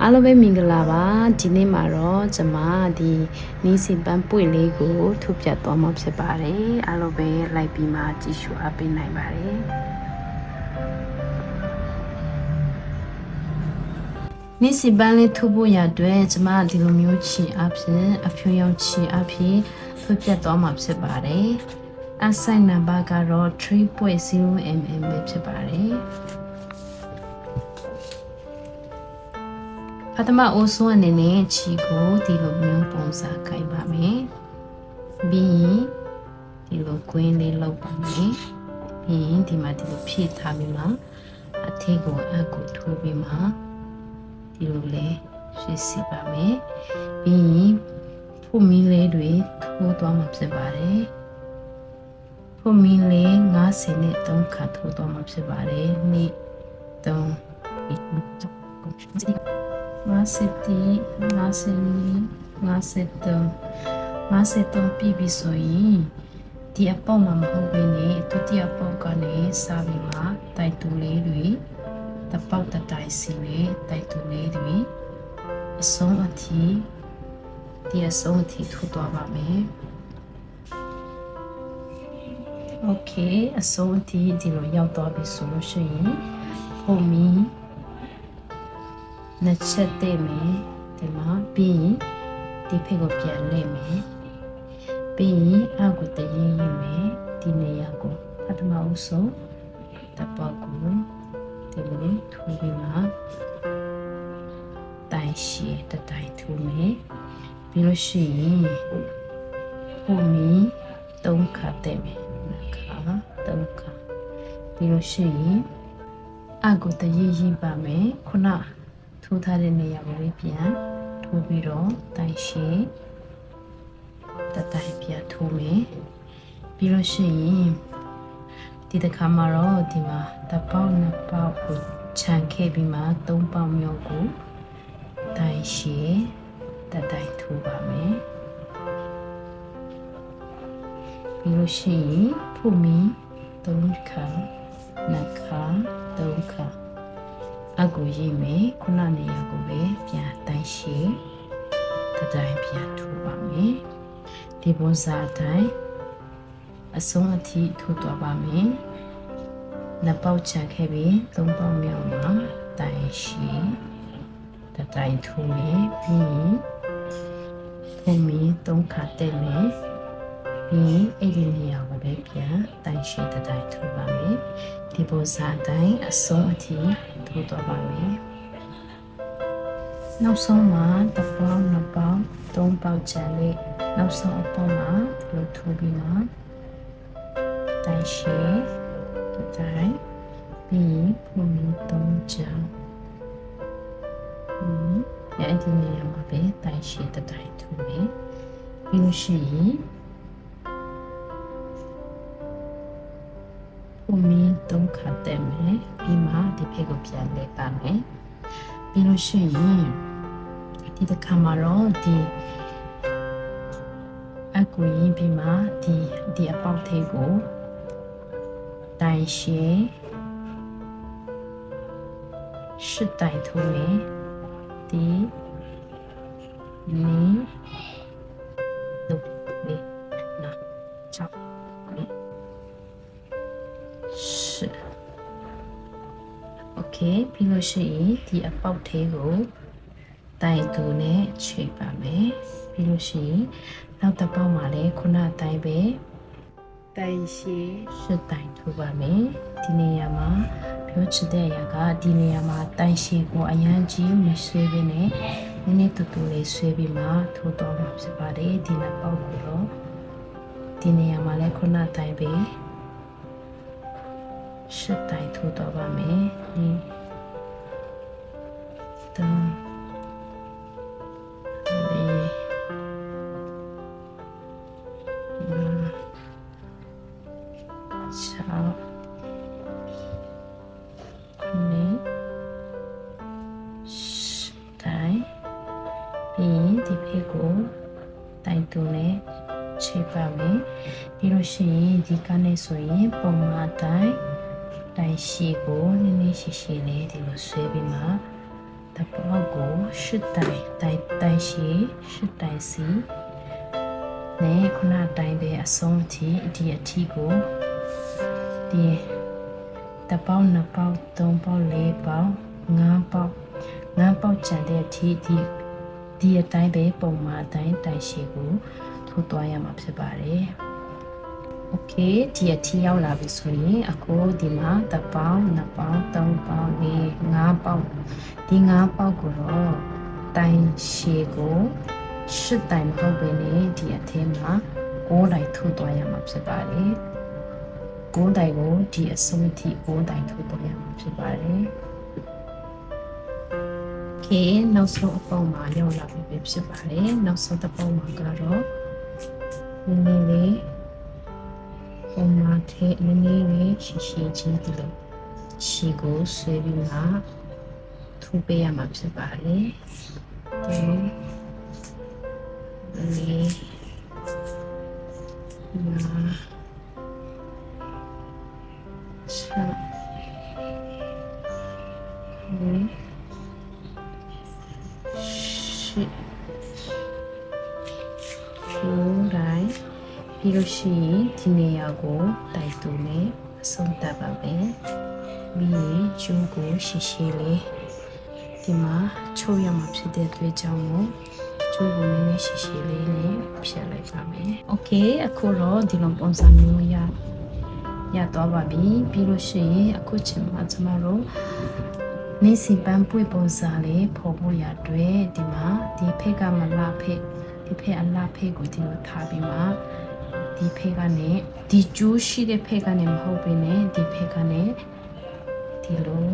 အားလုံးပဲမင်္ဂလာပါဒီနေ့မှာတော့ကျွန်မဒီနီးစီပန်းပွင့်လေးကိုထုတ်ပြသွားမှာဖြစ်ပါတယ်အားလုံးပဲလိုက်ပြီးမှကြည့်ရှုအားပေးနိုင်ပါတယ်နီးစီပန်းလေးထုတ်ဖို့ရအတွက်ကျွန်မဒီလိုမျိုးချီအဖြစ်အဖြူရောင်ချီအဖြစ်ထုတ်ပြသွားမှာဖြစ်ပါတယ်အဆိုင်နံပါတ်ကတော့ 3.0mm ပဲဖြစ်ပါတယ်ပထမအဆုံးအနေနဲ့ခြေကိုဒီလိုမျိုးပုံစံခိုင်ပါမယ်ပြီးရင်ဒီလိုကွင်းလေးလောက်ပါမယ်ပြီးရင်ဒီမှာဒီလိုဖြည့်ထားပြီးမှအထည်ကိုအကူထိုးပြီးမှဒီလိုလေးရွှေ့စီပါမယ်ပြီးရင်ဖုမီးလေးတွေထိုးသွားမှာဖြစ်ပါတယ်ဖုမီးလေး90နဲ့3ခါထိုးသွားမှာဖြစ်ပါတယ်နေ့350ပြပြီဆိုရင်ဒီအပေါက်မှာမဟုတ်ဘဲနဲ့ဒုတိယပေါက်ကနေစပြီးမှတိုက်တူလေးတွေတပေါက်တတိုင်းစီနဲ့တိုက်တူလေးတွေအဆုံးအထိဒီအဆုံးအထိထိုးသွားပါမယ်โอเคအဆုံးအထိဒီလိုရောက်သွားပြီဆိုလို့ရှိရင်ပုံမီနှစ်ချက်တည့်မယ်ဒီမှာပြီးရင်ဒီဖိတ်ကိုပြန်လှည့်မယ်ပြီးရင်အောက်ကိုတရင်းရင်းမယ်ဒီနေရာကိုပထမဦးဆုံးတပေါက်ကိုဒီလိုထိုးပြီးမှတိုင်ရှည်တတိုင်ထိုးမယ်ပြီးလို့ရှိရင်ပုံမီ3ခါတည့်မယ်ခါ3ခါပြီးလို့ရှိရင်အောက်ကိုတရင်းရင်းပါမယ်ခုနထိုးထားတဲ့နေရာကိုပြန်ထိုးပြီးတော့တိုင်ရှည်တတိုင်ပြန်ထိုးမယ်ပြီးလို့ရှိရင်ဒီတစ်ခါမှာတော့ဒီမှာတစ်ပေါက်နှစ်ပေါက်ကိုခြံခဲ့ပြီးမှ3ပေါက်မျိုးကိုတိုင်ရှည်တတိုင်ထိုးပါမယ်ပြီးလို့ရှိရင်ဖုမီ3ခါ2ခါ3ခါအကူရေးမယ်ခုနနေရာကိုပဲပြန်တိုင်ရှည်တတိုင်းပြန်ထိုးပါမယ်ဒီပုံစံတိုင်းအဆုံးအထိထိုးသွားပါမယ်နှစ်ပေါက်ချခဲ့ပြီးသုံးပေါက်မြောက်မှာတိုင်ရှည်တတိုင်းထိုးမယ်ပြီးရင်ဖုံမီ3ခါတက်မယ်ပြီးအဲ့ဒီနေရာကိုပဲပြန်တိုင်ရှည်တတိုင်းထိုးပါမယ်ဒီပုံစံတိုင်းအဆုံးအထိထိုးသွားပါမယ်နောက်ဆုံးမှာတစ်ပေါက်နှစ်ပေါက်သုံးပေါက်ချလေးနောက်ဆုံးအပေါက်မှာဒီလိုထိုးပြီးမှတိုင်ရှည်တတိုင်းပြီးဖုံမီ3ချောင်းအဲ့ဒီနေရာမှာပဲတိုင်ရှည်တတိုင်းထိုးမယ်ပြီးလို့ရှိရင်ပုံမီ3ခါတက်မယ်ပြီးမှဒီဖိတ်ကိုပြန်လဲပါမယ်ပြီးလို့ရှိရင်ဒီတစ်ခါမှာတော့ဒီအကူရင်ပြီးမှဒီအပေါက်သေးကိုတိုင်ရှည်10တိုင်ထိုးမယ်ဒီလေးတို့လေးနာ6โอเคပြီးလို့ရှိရင်ဒီအပေါက်သေးကိုတိုင်တူနဲ့ချိန်ပါမယ်ပြီးလို့ရှိရင်နောက်တစ်ပေါက်မှာလည်းခုနတိုင်းပဲတိုင်ရှည်10တိုင်ထိုးပါမယ်ဒီနေရာမှာပြောချင်တဲ့အရာကဒီနေရာမှာတိုင်ရှည်ကိုအရန်ကြီးမဆွဲဘဲနဲ့နည်းနည်းတူတူလေးဆွဲပြီးမှထိုးတော့မှာဖြစ်ပါတယ်ဒီနှစ်ပေါက်ကိုတော့ဒီနေရာမှာလည်းခုနတိုင်းပဲ10တိုင်ထိုးတော့ပါမယ်ဒီဒီဖိတ်ကိုတိုင်တူနဲ့ချိန်ပါမယ်ပြီးလို့ရှိရင်ဒီကနေဆိုရင်ပုံမှန်တိုင်ရှည်ကိုနည်းနည်းရှည်ရှည်လေးဒီလိုဆွဲပြီးမှ တပေါက်ကို8တိုင်ရှိ8တိုင်စီနဲ့ခုနတိုင်ပဲအဆုံးအထိဒီအထိကိုဒီတပေါက်2ပေါက်3ပေါက်4ပေါက်5ပေါက်ကျန်တဲ့အထိဒီအတိုင်းပဲပုံမှန်အတိုင်းတိုင်ရှိကိုထိုးသွားရမှာဖြစ်ပါတယ်โอเคဒီအထိရောက်လာပြီဆိုရင်အခုဒီမှာ1ပေါက်2ပေါက်3ပေါက်4 5ပေါက်ဒီ5ပေါက်ကိုတော့တိုင်ရှည်ကို8တိုင်မဟုတ်ဘဲနဲ့ဒီအထဲမှာ9တိုင်ထိုးသွားရမှာဖြစ်ပါတယ်9တိုင်ကိုဒီအစုံထိ9တိုင်ထိုးသွားရမှာဖြစ်ပါတယ်โอเคနောက်ဆုံးအပုံမှာရောက်လာပြီဖြစ်ပါတယ်နောက်ဆုံးတစ်ပုံမှာကတော့နည်းနည်းလေးပုံမှန်ထဲနည်းနည်းလေးရှည်ချင်းဒီလိုရှည်ကိုဆွဲပြီးမှထိုးပေးရမှာဖြစ်ပါတယ်ဒီလေးပြီးလို့ရှိရင်ဒီနေရာကိုတိုက်တူနဲ့အဆုံးသတ်ပါမယ်ပြီးရင်ကျိုးကိုရှည်ရှည်လေးဒီမှာချုပ်ရမှာဖြစ်တဲ့အတွက်ကြောင့်မို့ကျိုးကိုနည်းနည်းရှည်ရှည်လေးနဲ့ဖြတ်လိုက်ပါမယ်โอเคအခုတော့ဒီလိုပုံစံမျိုးရတော့ပါပြီပြီးလို့ရှိရင်အခုချိန်မှာကျမတို့နေစီပန်းပွေပုံစံလေးပေါ်ဖို့ရအတွက်ဒီမှာဒီဖက်ကမလာဖက်ဒီဖက်အလားဖက်ကိုဒီလိုထားပြီးမှဒီဖက်ကနေဒီကျိုးရှိတဲ့ဖက်ကနေမဟုတ်ဘဲနဲ့ဒီဖက်ကနေဒီလို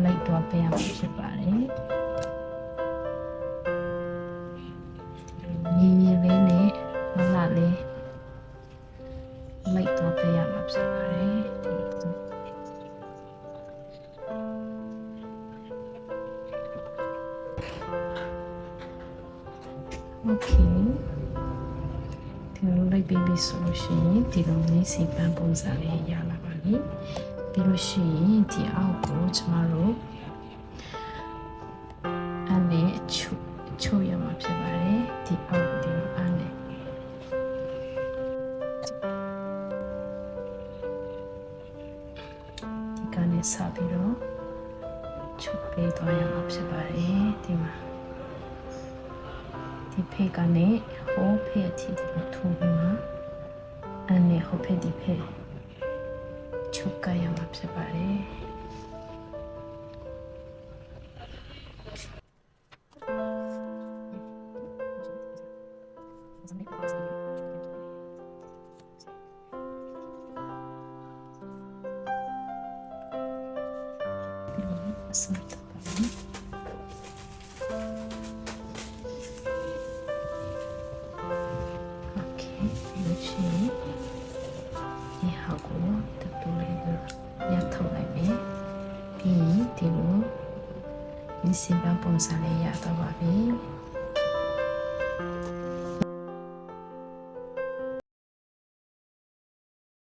လိုက်တော့ပေးရမှာဖြစ်ပါတယ်ညီညီလေးနဲ့မလာလေးလိုက်တော့ပေးရမှာဖြစ်ပါတယ်โอเคဒီလိုလိုက်ပြီးပြီဆိုလို့ရှိရင်ဒီလိုမျိုးစီပန်းပုံစံလေးရလာပါပြီပြီးလို့ရှိရင်ဒီအောက်ကိုကျမတို့အနေချိုးရမှာဖြစ်ပါတယ်ဒီအောက်ဒီလိုအနေဒီကနေစပြီးတော့ချိုးပေးတော့ရမှာဖြစ်ပါတယ်ဒီမှာဒီဖေးကနေဟိုဖေးအထိဒီလိုထိုးပြီးမှအနေဟိုဖေးဒီဖေးချုပ်ကရမှာဖြစ်ပါတယ်ဒီစင်ပန်းပုံစံလေးရတော့ပါပြီ